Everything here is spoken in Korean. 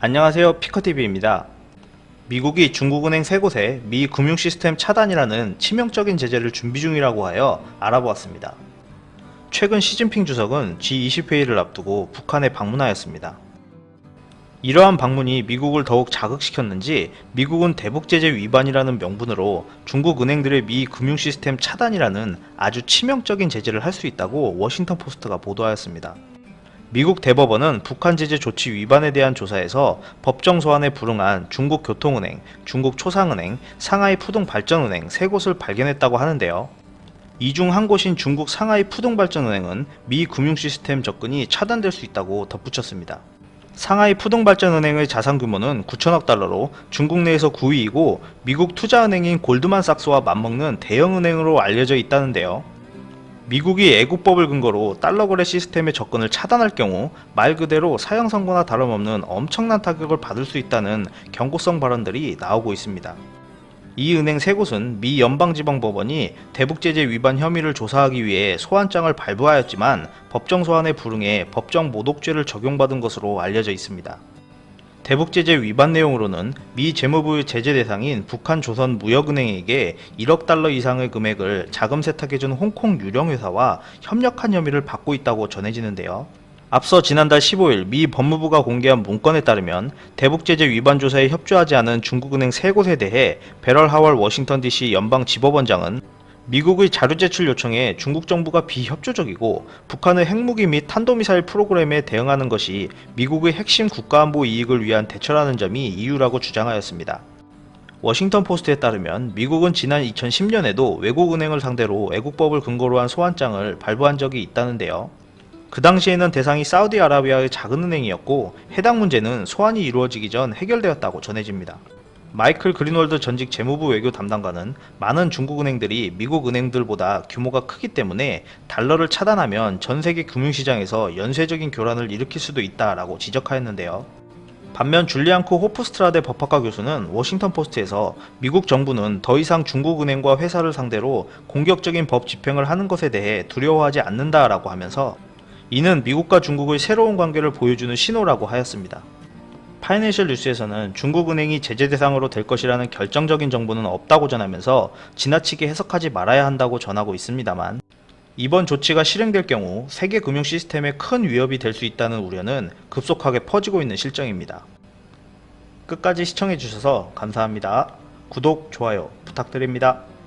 안녕하세요, 피커TV입니다. 미국이 중국은행 3곳에 미 금융시스템 차단이라는 치명적인 제재를 준비 중이라고 하여 알아보았습니다. 최근 시진핑 주석은 G20 회의를 앞두고 북한에 방문하였습니다. 이러한 방문이 미국을 더욱 자극시켰는지 미국은 대북제재 위반이라는 명분으로 중국 은행들의 미 금융시스템 차단이라는 아주 치명적인 제재를 할 수 있다고 워싱턴 포스트가 보도하였습니다. 미국 대법원은 북한 제재 조치 위반에 대한 조사에서 법정 소환에 불응한 중국교통은행, 중국초상은행, 상하이 푸둥발전은행 3곳을 발견했다고 하는데요. 이 중 한 곳인 중국 상하이 푸둥발전은행은 미 금융시스템 접근이 차단될 수 있다고 덧붙였습니다. 상하이 푸둥발전은행의 자산 규모는 9천억 달러로 중국 내에서 9위이고 미국 투자은행인 골드만삭스와 맞먹는 대형은행으로 알려져 있다는데요. 미국이 애국법을 근거로 달러 거래 시스템의 접근을 차단할 경우 말 그대로 사형 선고나 다름없는 엄청난 타격을 받을 수 있다는 경고성 발언들이 나오고 있습니다. 이 은행 3곳은 미 연방지방법원이 대북제재 위반 혐의를 조사하기 위해 소환장을 발부하였지만 법정 소환에 불응해 법정 모독죄를 적용받은 것으로 알려져 있습니다. 대북제재 위반 내용으로는 미 재무부의 제재 대상인 북한조선무역은행에게 1억 달러 이상의 금액을 자금 세탁해준 홍콩 유령회사와 협력한 혐의를 받고 있다고 전해지는데요. 앞서 지난달 15일 미 법무부가 공개한 문건에 따르면 대북제재 위반 조사에 협조하지 않은 중국은행 3곳에 대해 베럴 하월 워싱턴 DC 연방지법원장은 미국의 자료 제출 요청에 중국 정부가 비협조적이고 북한의 핵무기 및 탄도미사일 프로그램에 대응하는 것이 미국의 핵심 국가안보 이익을 위한 대처라는 점이 이유라고 주장하였습니다. 워싱턴 포스트에 따르면 미국은 지난 2010년에도 외국은행을 상대로 애국법을 근거로 한 소환장을 발부한 적이 있다는데요. 그 당시에는 대상이 사우디아라비아의 작은 은행이었고 해당 문제는 소환이 이루어지기 전 해결되었다고 전해집니다. 마이클 그린월드 전직 재무부 외교 담당관은 많은 중국 은행들이 미국 은행들보다 규모가 크기 때문에 달러를 차단하면 전 세계 금융시장에서 연쇄적인 교란을 일으킬 수도 있다라고 지적하였는데요. 반면 줄리안코 호프스트라데 법학과 교수는 워싱턴 포스트에서 미국 정부는 더 이상 중국 은행과 회사를 상대로 공격적인 법 집행을 하는 것에 대해 두려워하지 않는다라고 하면서 이는 미국과 중국의 새로운 관계를 보여주는 신호라고 하였습니다. 파이낸셜 뉴스에서는 중국은행이 제재 대상으로 될 것이라는 결정적인 정보는 없다고 전하면서 지나치게 해석하지 말아야 한다고 전하고 있습니다만 이번 조치가 실행될 경우 세계 금융 시스템에 큰 위협이 될 수 있다는 우려는 급속하게 퍼지고 있는 실정입니다. 끝까지 시청해주셔서 감사합니다. 구독, 좋아요 부탁드립니다.